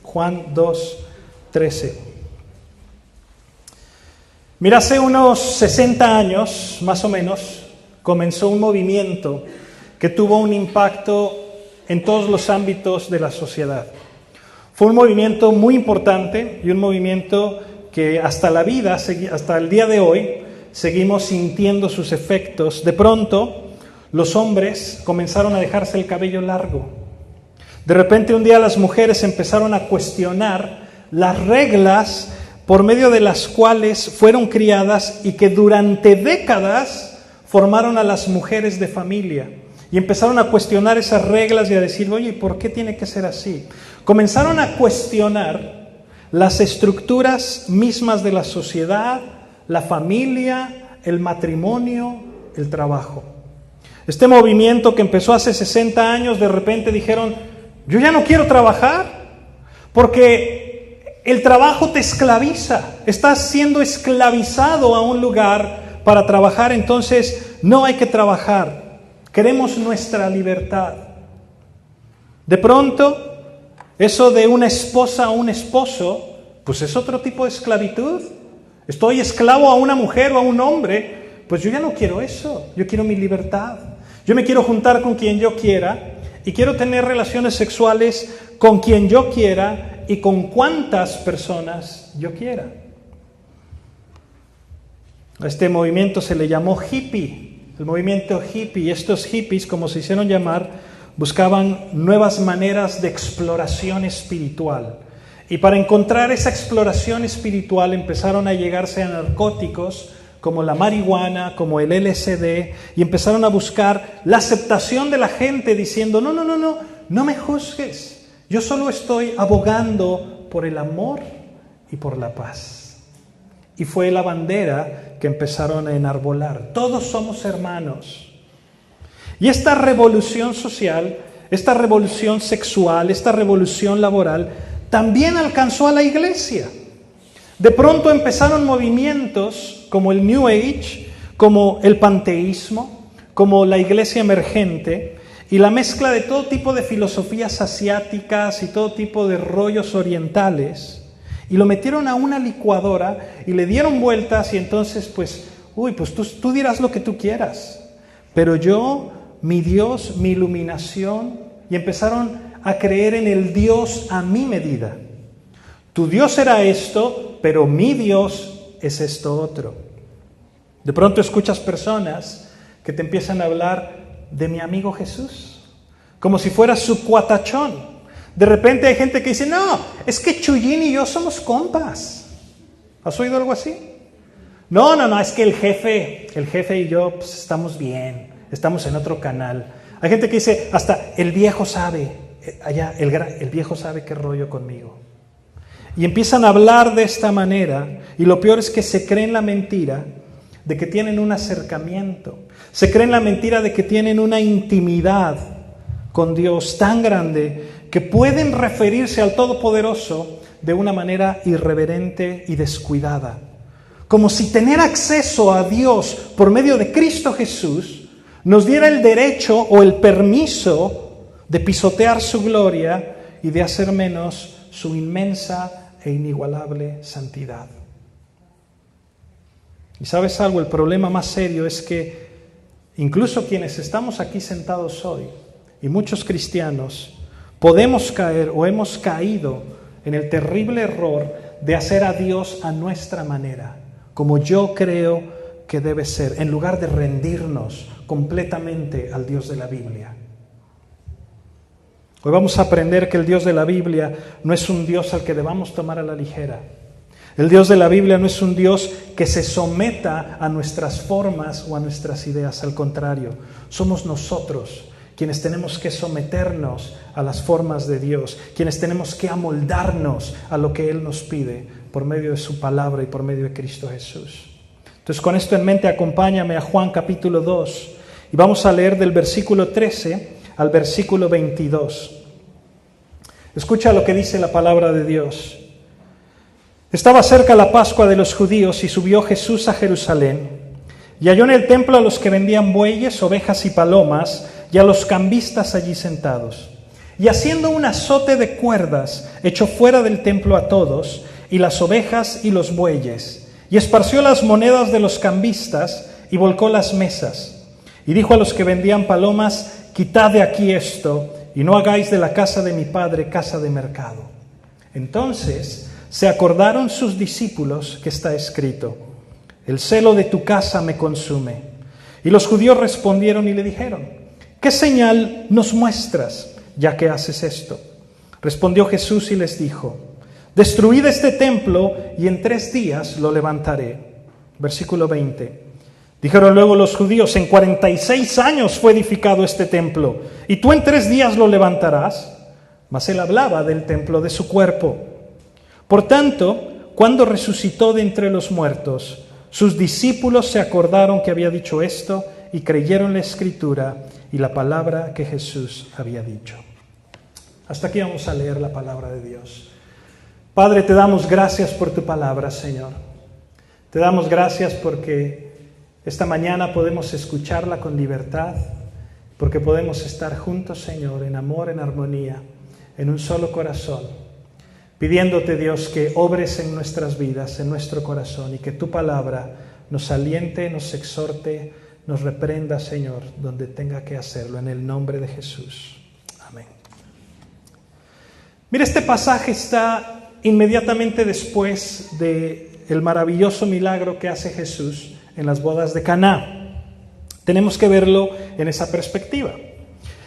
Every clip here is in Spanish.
Juan 2:13. Mira, hace unos 60 años, más o menos, comenzó un movimiento que tuvo un impacto en todos los ámbitos de la sociedad. Fue un movimiento muy importante y un movimiento que hasta el día de hoy, seguimos sintiendo sus efectos. De pronto, los hombres comenzaron a dejarse el cabello largo. De repente, un día las mujeres empezaron a cuestionar las reglas por medio de las cuales fueron criadas y que durante décadas formaron a las mujeres de familia. Y empezaron a cuestionar esas reglas y a decir, oye, ¿por qué tiene que ser así? Comenzaron a cuestionar las estructuras mismas de la sociedad, la familia, el matrimonio, el trabajo. Este movimiento que empezó hace 60 años, de repente dijeron, yo ya no quiero trabajar, porque el trabajo te esclaviza, estás siendo esclavizado a un lugar para trabajar, entonces no hay que trabajar. Queremos nuestra libertad. De pronto, eso de una esposa a un esposo, pues es otro tipo de esclavitud. Estoy esclavo a una mujer o a un hombre, pues yo ya no quiero eso. Yo quiero mi libertad. Yo me quiero juntar con quien yo quiera y quiero tener relaciones sexuales con quien yo quiera y con cuantas personas yo quiera. A este movimiento se le llamó hippie. El movimiento hippie, y estos hippies, como se hicieron llamar, buscaban nuevas maneras de exploración espiritual. Y para encontrar esa exploración espiritual empezaron a llegarse a narcóticos como la marihuana, como el LSD, y empezaron a buscar la aceptación de la gente diciendo, no me juzgues, yo solo estoy abogando por el amor y por la paz. Y fue la bandera que empezaron a enarbolar. Todos somos hermanos. Y esta revolución social, esta revolución sexual, esta revolución laboral, también alcanzó a la iglesia. De pronto empezaron movimientos como el New Age, como el panteísmo, como la iglesia emergente, y la mezcla de todo tipo de filosofías asiáticas y todo tipo de rollos orientales, y lo metieron a una licuadora y le dieron vueltas y entonces pues tú dirás lo que tú quieras, pero yo, mi Dios, mi iluminación, y empezaron a creer en el Dios a mi medida. Tu Dios era esto, pero mi Dios es esto otro. De pronto escuchas personas que te empiezan a hablar de mi amigo Jesús, como si fuera su cuatachón. De repente hay gente que dice, no, es que Chuyín y yo somos compas. ¿Has oído algo así? No, es que el jefe y yo pues, estamos bien, estamos en otro canal. Hay gente que dice, hasta el viejo sabe, el viejo sabe qué rollo conmigo. Y empiezan a hablar de esta manera, y lo peor es que se creen la mentira de que tienen un acercamiento, se creen la mentira de que tienen una intimidad con Dios tan grande que pueden referirse al Todopoderoso de una manera irreverente y descuidada. Como si tener acceso a Dios por medio de Cristo Jesús nos diera el derecho o el permiso de pisotear su gloria y de hacer menos su inmensa e inigualable santidad. Y ¿sabes algo? El problema más serio es que incluso quienes estamos aquí sentados hoy, y muchos cristianos, podemos caer o hemos caído en el terrible error de hacer a Dios a nuestra manera, como yo creo que debe ser, en lugar de rendirnos completamente al Dios de la Biblia. Hoy vamos a aprender que el Dios de la Biblia no es un Dios al que debamos tomar a la ligera. El Dios de la Biblia no es un Dios que se someta a nuestras formas o a nuestras ideas. Al contrario, somos nosotros quienes tenemos que someternos a las formas de Dios, quienes tenemos que amoldarnos a lo que Él nos pide por medio de su palabra y por medio de Cristo Jesús. Entonces, con esto en mente, acompáñame a Juan capítulo 2 y vamos a leer del versículo 13 al versículo 22. Escucha lo que dice la palabra de Dios. Estaba cerca la Pascua de los judíos y subió Jesús a Jerusalén y halló en el templo a los que vendían bueyes, ovejas y palomas y a los cambistas allí sentados. y haciendo un azote de cuerdas, echó fuera del templo a todos, y las ovejas y los bueyes, y esparció las monedas de los cambistas, y volcó las mesas. Y dijo a los que vendían palomas: quitad de aquí esto, y no hagáis de la casa de mi padre casa de mercado. Entonces se acordaron sus discípulos que está escrito: el celo de tu casa me consume. Y los judíos respondieron y le dijeron: ¿qué señal nos muestras, ya que haces esto? Respondió Jesús y les dijo: destruid este templo y en 3 días lo levantaré. Versículo 20. Dijeron luego los judíos: en 46 años fue edificado este templo, ¿y tú en 3 días lo levantarás? Mas él hablaba del templo de su cuerpo. Por tanto, cuando resucitó de entre los muertos, sus discípulos se acordaron que había dicho esto y creyeron la Escritura y la palabra que Jesús había dicho. Hasta aquí vamos a leer la palabra de Dios. Padre, te damos gracias por tu palabra, Señor. Te damos gracias porque esta mañana podemos escucharla con libertad, porque podemos estar juntos, Señor, en amor, en armonía, en un solo corazón, pidiéndote, Dios, que obres en nuestras vidas, en nuestro corazón, y que tu palabra nos aliente, nos exhorte, nos reprenda, Señor, donde tenga que hacerlo, en el nombre de Jesús. Amén. Mira, este pasaje está inmediatamente después del maravilloso milagro que hace Jesús en las bodas de Caná. Tenemos que verlo en esa perspectiva.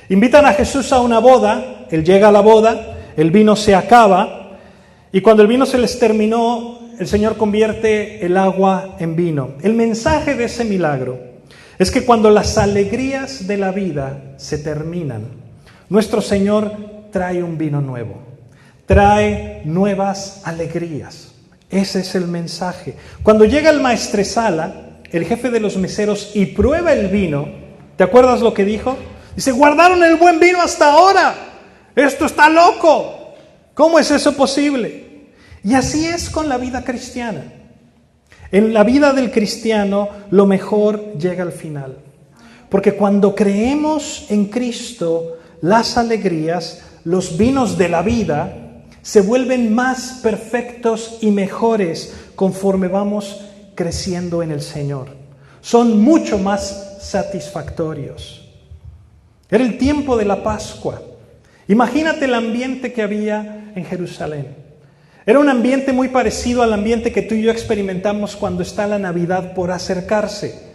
Invitan a Jesús a una boda, él llega a la boda, el vino se acaba, y cuando el vino se les terminó, el Señor convierte el agua en vino. El mensaje de ese milagro es que cuando las alegrías de la vida se terminan, nuestro Señor trae un vino nuevo, trae nuevas alegrías. Ese es el mensaje. Cuando llega el maestresala, el jefe de los meseros, y prueba el vino, ¿te acuerdas lo que dijo? Dice: guardaron el buen vino hasta ahora. Esto está loco. ¿Cómo es eso posible? Y así es con la vida cristiana. En la vida del cristiano, lo mejor llega al final. Porque cuando creemos en Cristo, las alegrías, los vinos de la vida, se vuelven más perfectos y mejores conforme vamos creciendo en el Señor. Son mucho más satisfactorios. Era el tiempo de la Pascua. Imagínate el ambiente que había en Jerusalén. Era un ambiente muy parecido al ambiente que tú y yo experimentamos cuando está la Navidad por acercarse.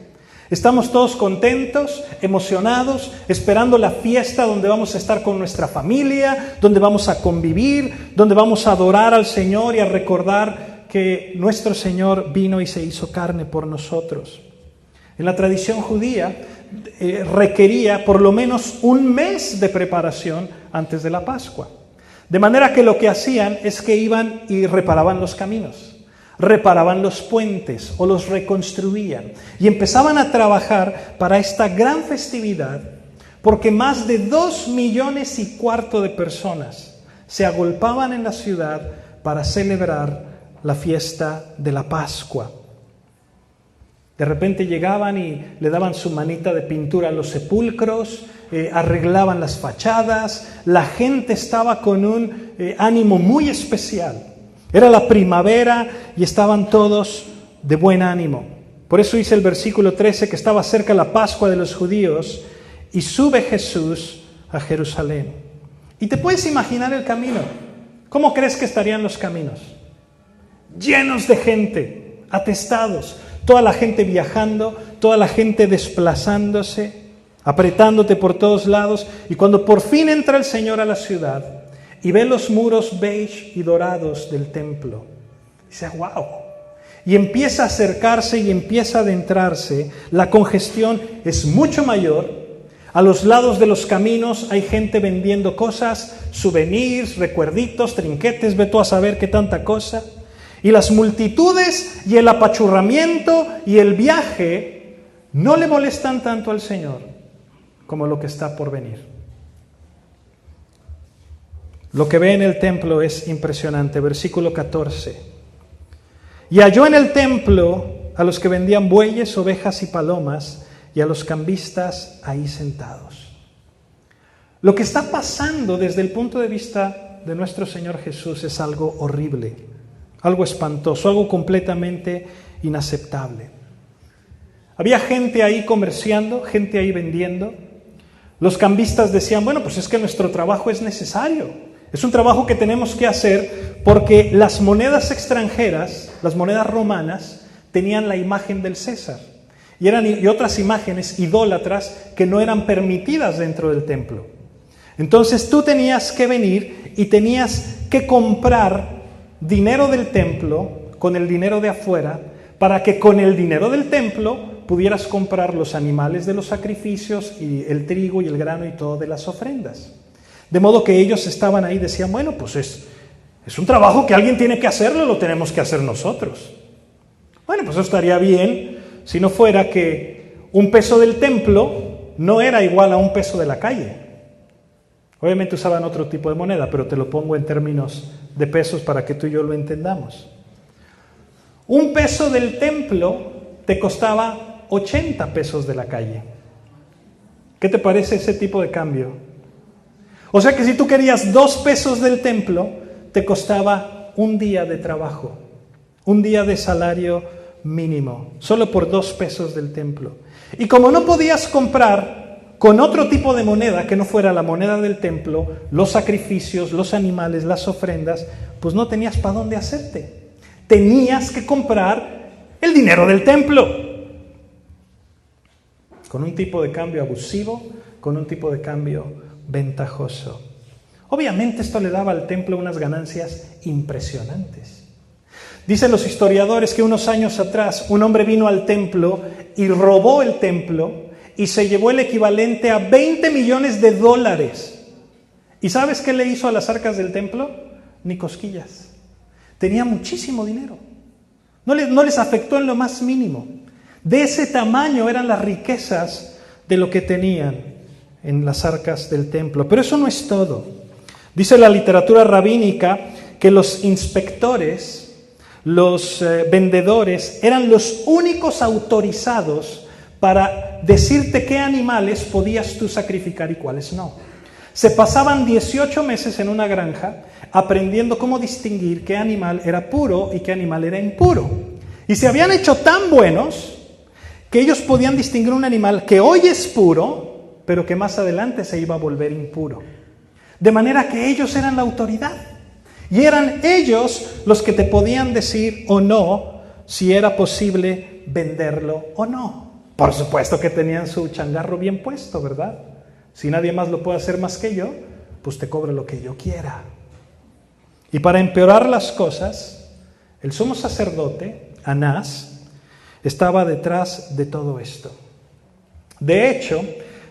Estamos todos contentos, emocionados, esperando la fiesta donde vamos a estar con nuestra familia, donde vamos a convivir, donde vamos a adorar al Señor y a recordar que nuestro Señor vino y se hizo carne por nosotros. En la tradición judía requería por lo menos un mes de preparación antes de la Pascua. De manera que lo que hacían es que iban y reparaban los caminos, reparaban los puentes o los reconstruían y empezaban a trabajar para esta gran festividad, porque más de 2,25 millones de personas se agolpaban en la ciudad para celebrar la fiesta de la Pascua. De repente llegaban y le daban su manita de pintura a los sepulcros, arreglaban las fachadas, la gente estaba con un ánimo muy especial. Era la primavera y estaban todos de buen ánimo. Por eso dice el versículo 13 que estaba cerca la Pascua de los judíos y sube Jesús a Jerusalén. Y te puedes imaginar el camino. ¿Cómo crees que estarían los caminos? Llenos de gente, atestados. Toda la gente viajando, toda la gente desplazándose, apretándote por todos lados. Y cuando por fin entra el Señor a la ciudad y ve los muros beige y dorados del templo, dice: ¡wow! Y empieza a acercarse y empieza a adentrarse. La congestión es mucho mayor. A los lados de los caminos hay gente vendiendo cosas, souvenirs, recuerditos, trinquetes, ve tú a saber qué tanta cosa. Y las multitudes y el apachurramiento y el viaje no le molestan tanto al Señor como lo que está por venir. Lo que ve en el templo es impresionante. Versículo 14. Y halló en el templo a los que vendían bueyes, ovejas y palomas, y a los cambistas ahí sentados. Lo que está pasando desde el punto de vista de nuestro Señor Jesús es algo horrible, algo espantoso, algo completamente inaceptable. Había gente ahí comerciando, gente ahí vendiendo. Los cambistas decían, bueno, pues es que nuestro trabajo es necesario. Es un trabajo que tenemos que hacer porque las monedas extranjeras, las monedas romanas, tenían la imagen del César. Y otras imágenes idólatras que no eran permitidas dentro del templo. Entonces tú tenías que venir y tenías que comprar dinero del templo con el dinero de afuera, para que con el dinero del templo pudieras comprar los animales de los sacrificios y el trigo y el grano y todo de las ofrendas. De modo que ellos estaban ahí y decían, bueno, pues es un trabajo que alguien tiene que hacerlo, lo tenemos que hacer nosotros. Bueno, pues eso estaría bien si no fuera que un peso del templo no era igual a un peso de la calle. Obviamente usaban otro tipo de moneda, pero te lo pongo en términos de pesos para que tú y yo lo entendamos. Un peso del templo te costaba 80 pesos de la calle. ¿Qué te parece ese tipo de cambio? O sea que si tú querías 2 pesos del templo, te costaba un día de trabajo, un día de salario mínimo, solo por 2 pesos del templo. Y como no podías comprar con otro tipo de moneda que no fuera la moneda del templo, los sacrificios, los animales, las ofrendas, pues no tenías para dónde hacerte. Tenías que comprar el dinero del templo. Con un tipo de cambio abusivo, con un tipo de cambio ventajoso. Obviamente esto le daba al templo unas ganancias impresionantes. Dicen los historiadores que unos años atrás un hombre vino al templo y robó el templo y se llevó el equivalente a $20 millones. ¿Y sabes qué le hizo a las arcas del templo? Ni cosquillas. Tenía muchísimo dinero. No les afectó en lo más mínimo. De ese tamaño eran las riquezas de lo que tenían en las arcas del templo. Pero eso no es todo. Dice la literatura rabínica que los inspectores, los vendedores, eran los únicos autorizados para decirte qué animales podías tú sacrificar y cuáles no. Se pasaban 18 meses en una granja aprendiendo cómo distinguir qué animal era puro y qué animal era impuro. Y se habían hecho tan buenos que ellos podían distinguir un animal que hoy es puro, pero que más adelante se iba a volver impuro. De manera que ellos eran la autoridad. Y eran ellos los que te podían decir o no si era posible venderlo o no. Por supuesto que tenían su changarro bien puesto, ¿verdad? Si nadie más lo puede hacer más que yo, pues te cobro lo que yo quiera. Y para empeorar las cosas, el sumo sacerdote, Anás, estaba detrás de todo esto. De hecho,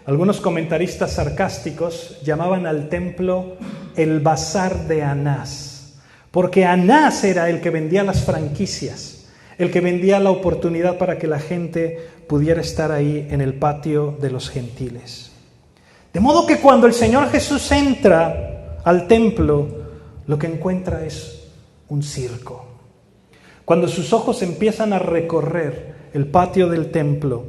algunos comentaristas sarcásticos llamaban al templo el bazar de Anás, porque Anás era el que vendía las franquicias, el que vendía la oportunidad para que la gente pudiera estar ahí en el patio de los gentiles. De modo que cuando el Señor Jesús entra al templo, lo que encuentra es un circo. Cuando sus ojos empiezan a recorrer el patio del templo,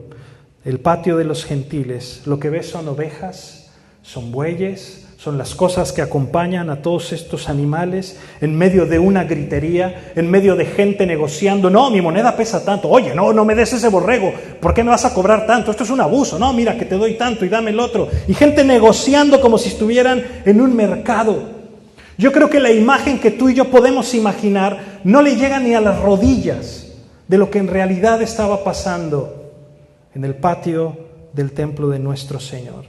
el patio de los gentiles, lo que ve son ovejas, son bueyes, son las cosas que acompañan a todos estos animales en medio de una gritería, en medio de gente negociando. No, mi moneda pesa tanto. Oye, no me des ese borrego. ¿Por qué me vas a cobrar tanto? Esto es un abuso. No, mira que te doy tanto y dame el otro. Y gente negociando como si estuvieran en un mercado. Yo creo que la imagen que tú y yo podemos imaginar no le llega ni a las rodillas de lo que en realidad estaba pasando en el patio del templo de nuestro Señor.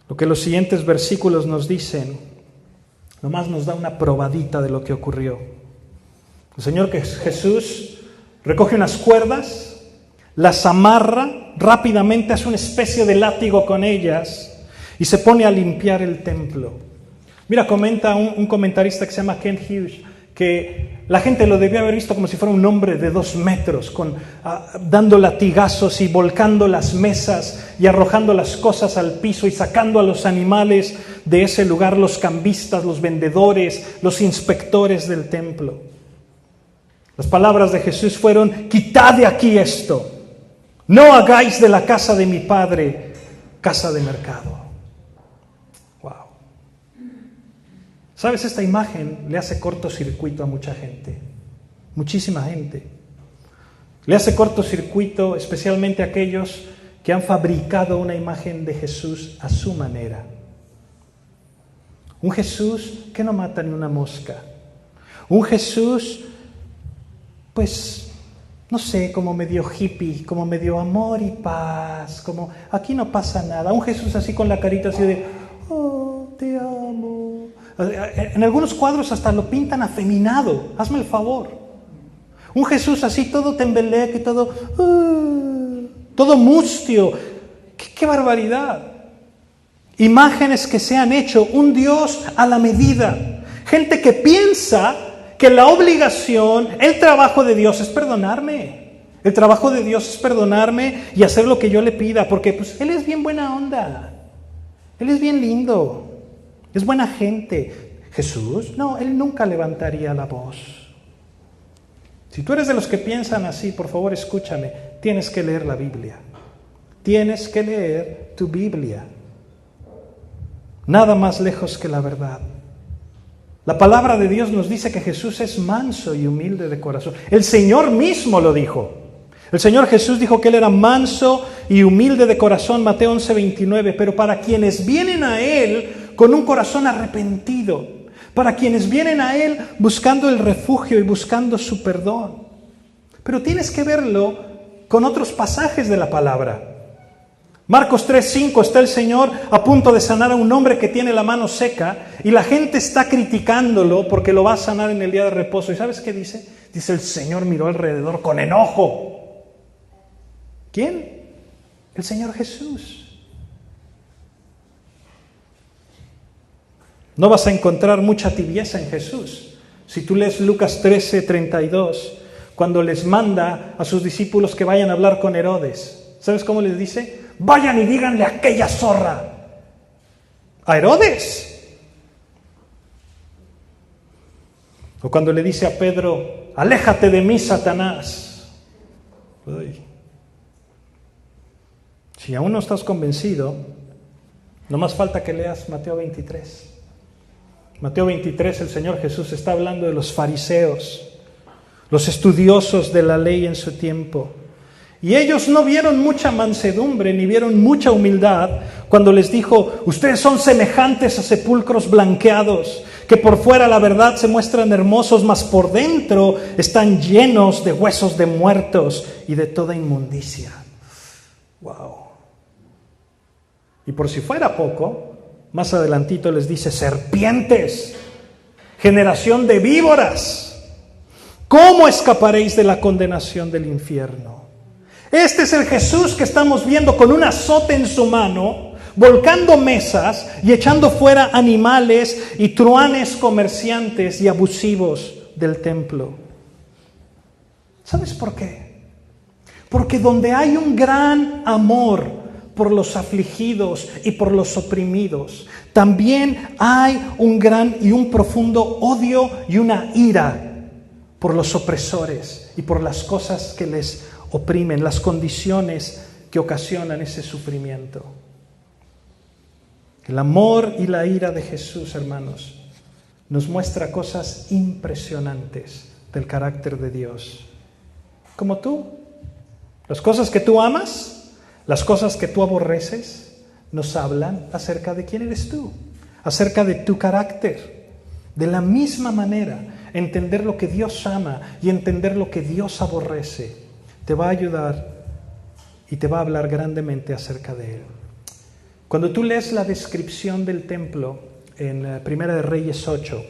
Lo que los siguientes versículos nos dicen, nomás nos da una probadita de lo que ocurrió. El Señor Jesús recoge unas cuerdas, las amarra, rápidamente hace una especie de látigo con ellas y se pone a limpiar el templo. Mira, comenta un comentarista que se llama Ken Hughes, que la gente lo debió haber visto como si fuera un hombre de 2 metros, dando latigazos y volcando las mesas y arrojando las cosas al piso y sacando a los animales de ese lugar, los cambistas, los vendedores, los inspectores del templo. Las palabras de Jesús fueron: quitad de aquí esto. No hagáis de la casa de mi Padre casa de mercado. Wow. ¿Sabes? Esta imagen le hace cortocircuito a mucha gente. Muchísima gente. Le hace cortocircuito especialmente a aquellos que han fabricado una imagen de Jesús a su manera. Un Jesús que no mata ni una mosca. Un Jesús, pues, no sé, como medio hippie, como medio amor y paz, como aquí no pasa nada. Un Jesús así con la carita así de, oh, te amo. En algunos cuadros hasta lo pintan afeminado, hazme el favor. Un Jesús así todo tembeleque, todo mustio. ¡Qué barbaridad! Imágenes que se han hecho, un Dios a la medida. Gente que piensa que la obligación, el trabajo de Dios es perdonarme. El trabajo de Dios es perdonarme y hacer lo que yo le pida, porque pues Él es bien buena onda. Él es bien lindo. Es buena gente. Jesús, no, Él nunca levantaría la voz. Si tú eres de los que piensan así, por favor escúchame, tienes que leer la Biblia. Tienes que leer tu Biblia. Nada más lejos que la verdad. La palabra de Dios nos dice que Jesús es manso y humilde de corazón. El Señor mismo lo dijo. El Señor Jesús dijo que Él era manso y humilde de corazón, Mateo 11:29. Pero para quienes vienen a Él con un corazón arrepentido, para quienes vienen a Él buscando el refugio y buscando su perdón. Pero tienes que verlo con otros pasajes de la palabra. Marcos 3:5 está el Señor a punto de sanar a un hombre que tiene la mano seca y la gente está criticándolo porque lo va a sanar en el día de reposo. ¿Y sabes qué dice? Dice, el Señor miró alrededor con enojo. ¿Quién? El Señor Jesús. No vas a encontrar mucha tibieza en Jesús. Si tú lees Lucas 13:32, cuando les manda a sus discípulos que vayan a hablar con Herodes, ¿sabes cómo les dice? Vayan y díganle a aquella zorra. A Herodes. O cuando le dice a Pedro, aléjate de mí, Satanás. Uy. Si aún no estás convencido, no más falta que leas Mateo 23. Mateo 23, el Señor Jesús está hablando de los fariseos, los estudiosos de la ley en su tiempo. Y ellos no vieron mucha mansedumbre, ni vieron mucha humildad cuando les dijo, ustedes son semejantes a sepulcros blanqueados, que por fuera la verdad se muestran hermosos, mas por dentro están llenos de huesos de muertos y de toda inmundicia. Wow. Y por si fuera poco, más adelantito les dice, serpientes, generación de víboras, ¿cómo escaparéis de la condenación del infierno? Este es el Jesús que estamos viendo con un azote en su mano, volcando mesas y echando fuera animales y truhanes comerciantes y abusivos del templo. ¿Sabes por qué? Porque donde hay un gran amor por los afligidos y por los oprimidos, también hay un gran y un profundo odio y una ira por los opresores y por las cosas que les oprimen, las condiciones que ocasionan ese sufrimiento. El amor y la ira de Jesús, hermanos, nos muestra cosas impresionantes del carácter de Dios. Como tú, las cosas que tú amas, las cosas que tú aborreces, nos hablan acerca de quién eres tú, acerca de tu carácter. De la misma manera, entender lo que Dios ama y entender lo que Dios aborrece te va a ayudar y te va a hablar grandemente acerca de Él. Cuando tú lees la descripción del templo en Primera de Reyes 8,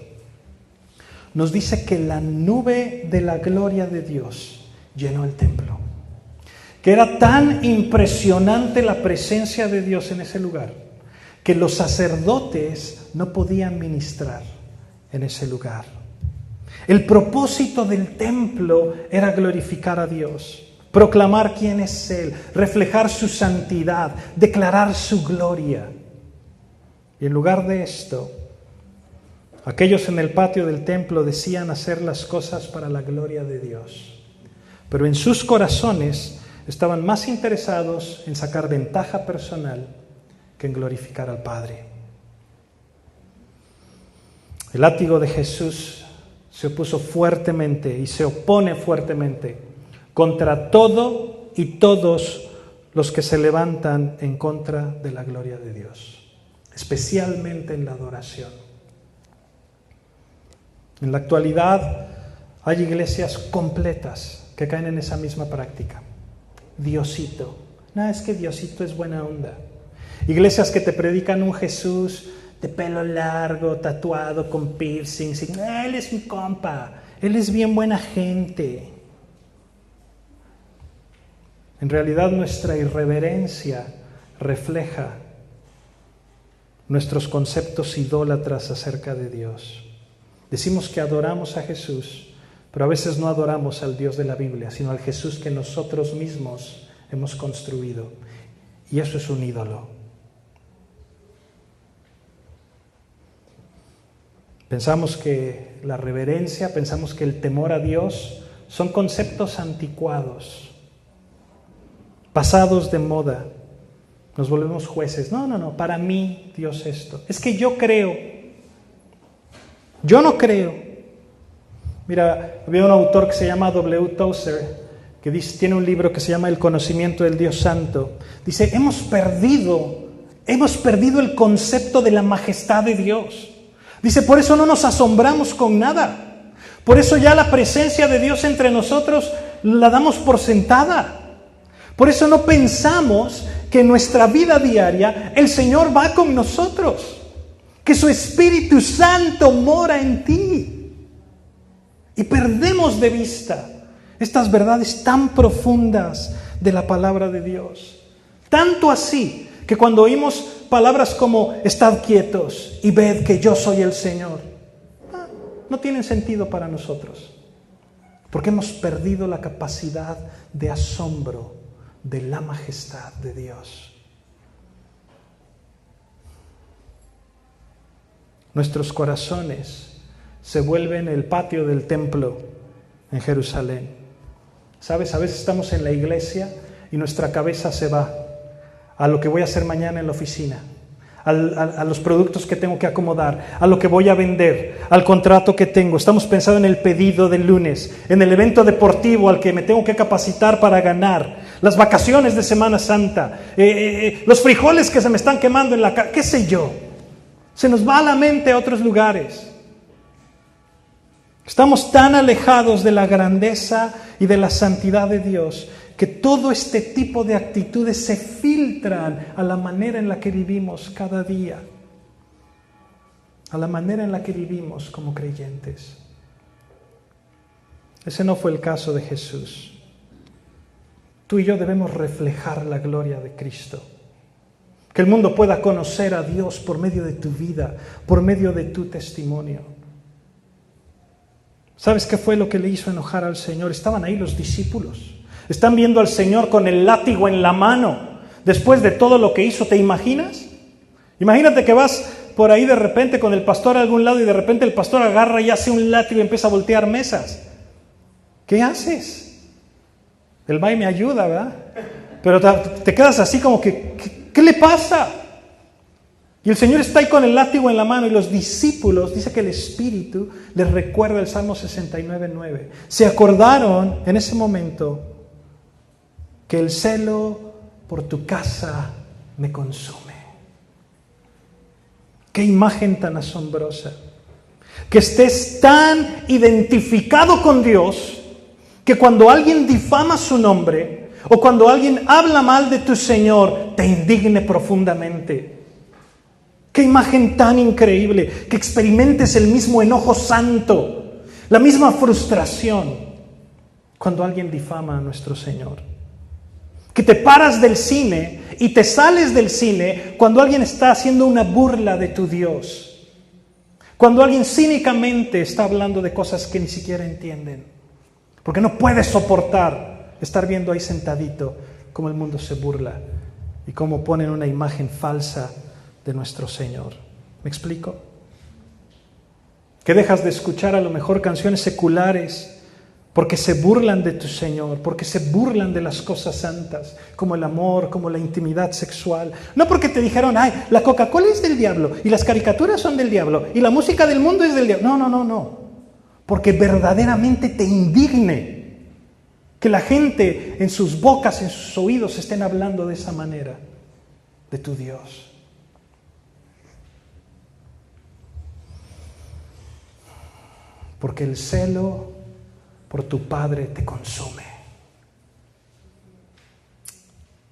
nos dice que la nube de la gloria de Dios llenó el templo. Que era tan impresionante la presencia de Dios en ese lugar, que los sacerdotes no podían ministrar en ese lugar. El propósito del templo era glorificar a Dios, proclamar quién es Él, reflejar su santidad, declarar su gloria. Y en lugar de esto, aquellos en el patio del templo decían hacer las cosas para la gloria de Dios. Pero en sus corazones estaban más interesados en sacar ventaja personal que en glorificar al Padre. El látigo de Jesús se opuso fuertemente y se opone fuertemente contra todo y todos los que se levantan en contra de la gloria de Dios, especialmente en la adoración. En la actualidad hay iglesias completas que caen en esa misma práctica. Diosito. No, es que Diosito es buena onda. Iglesias que te predican un Jesús de pelo largo, tatuado, con piercings. Él es mi compa, Él es bien buena gente. En realidad nuestra irreverencia refleja nuestros conceptos idólatras acerca de Dios. Decimos que adoramos a Jesús, pero a veces no adoramos al Dios de la Biblia, sino al Jesús que nosotros mismos hemos construido. Y eso es un ídolo. Pensamos que la reverencia, pensamos que el temor a Dios son conceptos anticuados, pasados de moda. Nos volvemos jueces. No, para mí Dios esto. Es que yo creo. Yo no creo. Mira, había un autor que se llama W. Tozer, que tiene un libro que se llama El conocimiento del Dios Santo. Dice, hemos perdido el concepto de la majestad de Dios. Dice, por eso no nos asombramos con nada. Por eso ya la presencia de Dios entre nosotros la damos por sentada. Por eso no pensamos que en nuestra vida diaria el Señor va con nosotros, que su Espíritu Santo mora en ti. Y perdemos de vista estas verdades tan profundas de la palabra de Dios. Tanto así que cuando oímos palabras como estad quietos y ved que yo soy el Señor, no tienen sentido para nosotros, porque hemos perdido la capacidad de asombro de la majestad de Dios. Nuestros corazones se vuelven el patio del templo en Jerusalén. ¿Sabes? A veces estamos en la iglesia y nuestra cabeza se va a lo que voy a hacer mañana en la oficina, a los productos que tengo que acomodar, a lo que voy a vender, al contrato que tengo. Estamos pensando en el pedido del lunes, en el evento deportivo al que me tengo que capacitar para ganar, las vacaciones de Semana Santa, los frijoles que se me están quemando en la casa, qué sé yo. Se nos va a la mente a otros lugares. Estamos tan alejados de la grandeza y de la santidad de Dios que todo este tipo de actitudes se filtran a la manera en la que vivimos cada día, a la manera en la que vivimos como creyentes. Ese no fue el caso de Jesús. Tú y yo debemos reflejar la gloria de Cristo. Que el mundo pueda conocer a Dios por medio de tu vida, por medio de tu testimonio. ¿Sabes qué fue lo que le hizo enojar al Señor? Estaban ahí los discípulos. Están viendo al Señor con el látigo en la mano. Después de todo lo que hizo, ¿te imaginas? Imagínate que vas por ahí de repente con el pastor a algún lado y de repente el pastor agarra y hace un látigo y empieza a voltear mesas. ¿Qué haces? El May me ayuda, ¿verdad? Pero te quedas así como que, ¿qué le pasa? Y el Señor está ahí con el látigo en la mano y los discípulos, dice que el Espíritu les recuerda el Salmo 69:9. Se acordaron en ese momento que el celo por tu casa me consume. Qué imagen tan asombrosa. Que estés tan identificado con Dios que cuando alguien difama su nombre o cuando alguien habla mal de tu Señor, te indigne profundamente. Qué imagen tan increíble, que experimentes el mismo enojo santo, la misma frustración cuando alguien difama a nuestro Señor. Que te paras del cine y te sales del cine cuando alguien está haciendo una burla de tu Dios. Cuando alguien cínicamente está hablando de cosas que ni siquiera entienden. Porque no puedes soportar estar viendo ahí sentadito cómo el mundo se burla y cómo ponen una imagen falsa de nuestro Señor. ¿Me explico? Que dejas de escuchar a lo mejor canciones seculares porque se burlan de tu Señor, porque se burlan de las cosas santas, como el amor, como la intimidad sexual. No porque te dijeron, ay, la Coca-Cola es del diablo, y las caricaturas son del diablo, y la música del mundo es del diablo. No. Porque verdaderamente te indigne que la gente en sus bocas, en sus oídos, estén hablando de esa manera de tu Dios. Porque el celo por tu Padre te consume.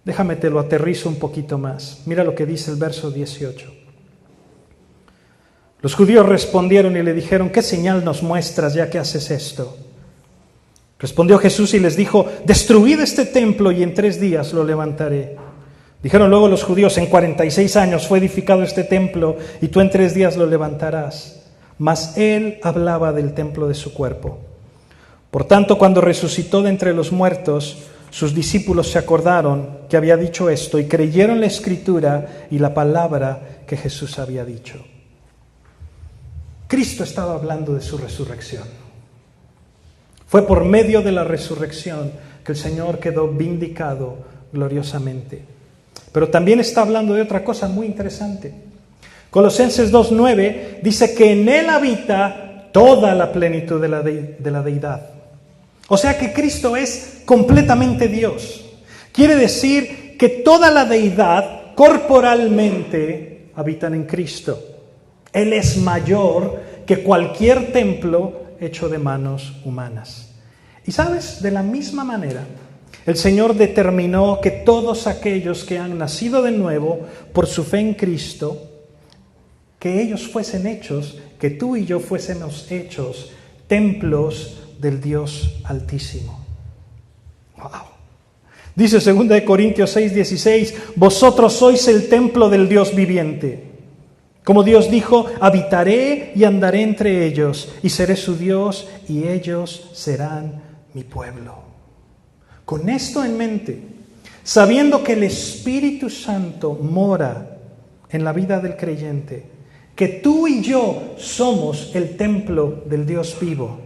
Déjame te lo aterrizo un poquito más. Mira lo que dice el verso 18. Los judíos respondieron y le dijeron, ¿qué señal nos muestras ya que haces esto? Respondió Jesús y les dijo, destruid este templo y en 3 días lo levantaré. Dijeron luego los judíos, en 46 años fue edificado este templo y tú en 3 días lo levantarás. Mas él hablaba del templo de su cuerpo. Por tanto, cuando resucitó de entre los muertos, sus discípulos se acordaron que había dicho esto y creyeron la Escritura y la palabra que Jesús había dicho. Cristo estaba hablando de su resurrección. Fue por medio de la resurrección que el Señor quedó vindicado gloriosamente. Pero también está hablando de otra cosa muy interesante. Colosenses 2:9 dice que en Él habita toda la plenitud de la deidad. O sea que Cristo es completamente Dios. Quiere decir que toda la deidad corporalmente habitan en Cristo. Él es mayor que cualquier templo hecho de manos humanas. Y sabes, de la misma manera, el Señor determinó que todos aquellos que han nacido de nuevo por su fe en Cristo, que ellos fuesen hechos, que tú y yo fuésemos hechos templos del Dios Altísimo. ¡Wow! Dice 2 Corintios 6:16, vosotros sois el templo del Dios viviente. Como Dios dijo, habitaré y andaré entre ellos, y seré su Dios, y ellos serán mi pueblo. Con esto en mente, sabiendo que el Espíritu Santo mora en la vida del creyente, que tú y yo somos el templo del Dios vivo.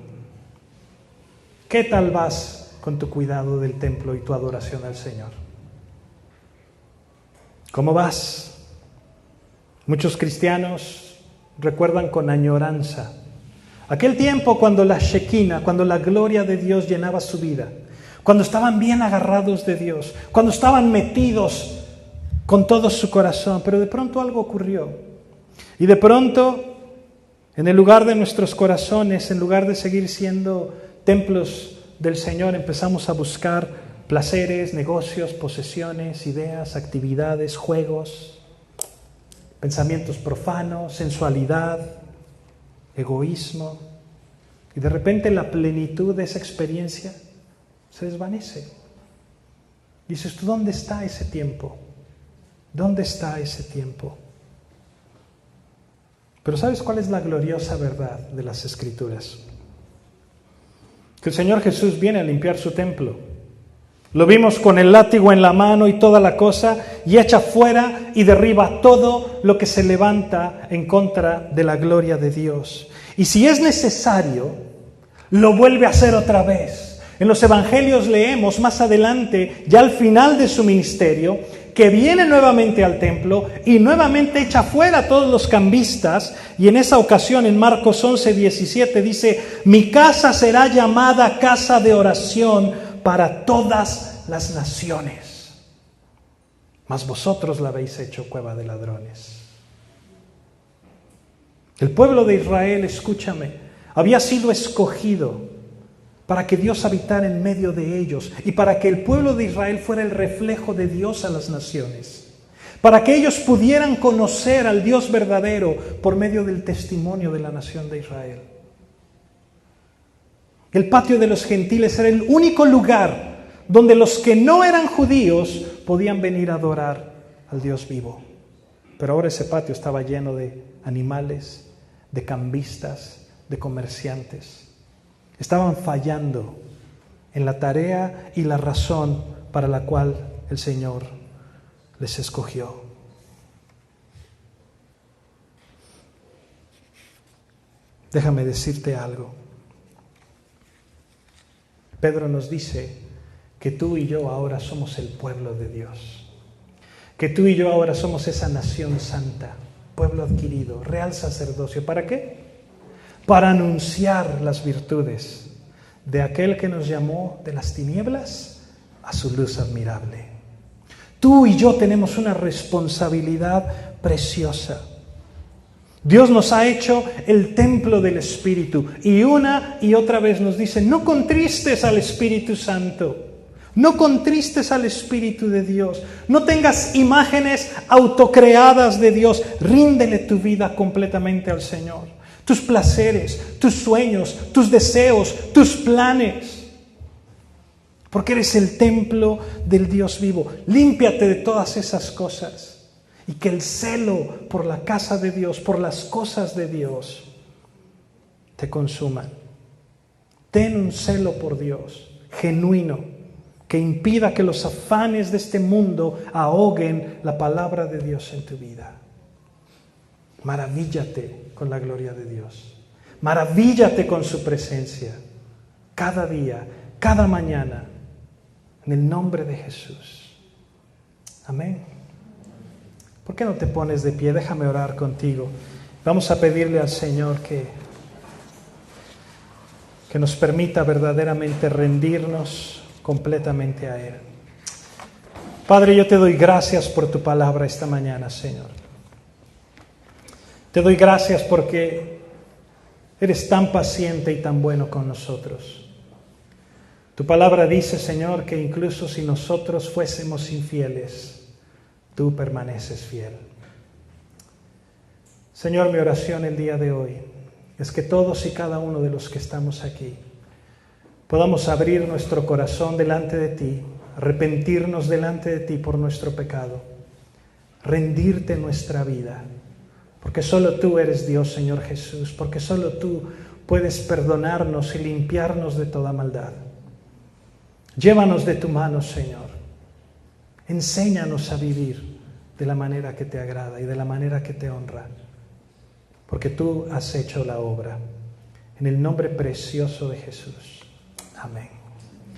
¿Qué tal vas con tu cuidado del templo y tu adoración al Señor? ¿Cómo vas? Muchos cristianos recuerdan con añoranza aquel tiempo cuando la Shekinah, cuando la gloria de Dios llenaba su vida, cuando estaban bien agarrados de Dios, cuando estaban metidos con todo su corazón, pero de pronto algo ocurrió. Y de pronto, en el lugar de nuestros corazones, en lugar de seguir siendo templos del Señor, empezamos a buscar placeres, negocios, posesiones, ideas, actividades, juegos, pensamientos profanos, sensualidad, egoísmo. Y de repente la plenitud de esa experiencia se desvanece. Dices tú, ¿dónde está ese tiempo? ¿Dónde está ese tiempo? Pero ¿sabes cuál es la gloriosa verdad de las Escrituras? Que el Señor Jesús viene a limpiar su templo. Lo vimos con el látigo en la mano y toda la cosa, y echa fuera y derriba todo lo que se levanta en contra de la gloria de Dios. Y si es necesario, lo vuelve a hacer otra vez. En los evangelios leemos más adelante, ya al final de su ministerio, que viene nuevamente al templo y nuevamente echa fuera a todos los cambistas, y en esa ocasión en Marcos 11:17 dice, mi casa será llamada casa de oración para todas las naciones, mas vosotros la habéis hecho cueva de ladrones. El pueblo de Israel, escúchame, había sido escogido para que Dios habitara en medio de ellos y para que el pueblo de Israel fuera el reflejo de Dios a las naciones, para que ellos pudieran conocer al Dios verdadero por medio del testimonio de la nación de Israel. El patio de los gentiles era el único lugar donde los que no eran judíos podían venir a adorar al Dios vivo. Pero ahora ese patio estaba lleno de animales, de cambistas, de comerciantes. Estaban fallando en la tarea y la razón para la cual el Señor les escogió. Déjame decirte algo. Pedro nos dice que tú y yo ahora somos el pueblo de Dios, que tú y yo ahora somos esa nación santa, pueblo adquirido, real sacerdocio. ¿Para qué? Para anunciar las virtudes de aquel que nos llamó de las tinieblas a su luz admirable. Tú y yo tenemos una responsabilidad preciosa. Dios nos ha hecho el templo del Espíritu y una y otra vez nos dice: no contristes al Espíritu Santo, no contristes al Espíritu de Dios, no tengas imágenes autocreadas de Dios, ríndele tu vida completamente al Señor, tus placeres, tus sueños, tus deseos, tus planes, porque eres el templo del Dios vivo. Límpiate de todas esas cosas. Y que el celo por la casa de Dios, por las cosas de Dios, te consuman. Ten un celo por Dios, genuino, que impida que los afanes de este mundo ahoguen la palabra de Dios en tu vida. Maravíllate con la gloria de Dios. Maravíllate con su presencia. Cada día, cada mañana, en el nombre de Jesús. Amén. ¿Por qué no te pones de pie? Déjame orar contigo. Vamos a pedirle al Señor que nos permita verdaderamente rendirnos completamente a Él. Padre, yo te doy gracias por tu palabra esta mañana, Señor. Te doy gracias porque eres tan paciente y tan bueno con nosotros. Tu palabra dice, Señor, que incluso si nosotros fuésemos infieles, tú permaneces fiel. Señor, mi oración el día de hoy es que todos y cada uno de los que estamos aquí podamos abrir nuestro corazón delante de ti, arrepentirnos delante de ti por nuestro pecado, rendirte nuestra vida, porque solo tú eres Dios, Señor Jesús, porque solo tú puedes perdonarnos y limpiarnos de toda maldad. Llévanos de tu mano, Señor. Enséñanos a vivir de la manera que te agrada y de la manera que te honra, porque tú has hecho la obra. En el nombre precioso de Jesús. Amén.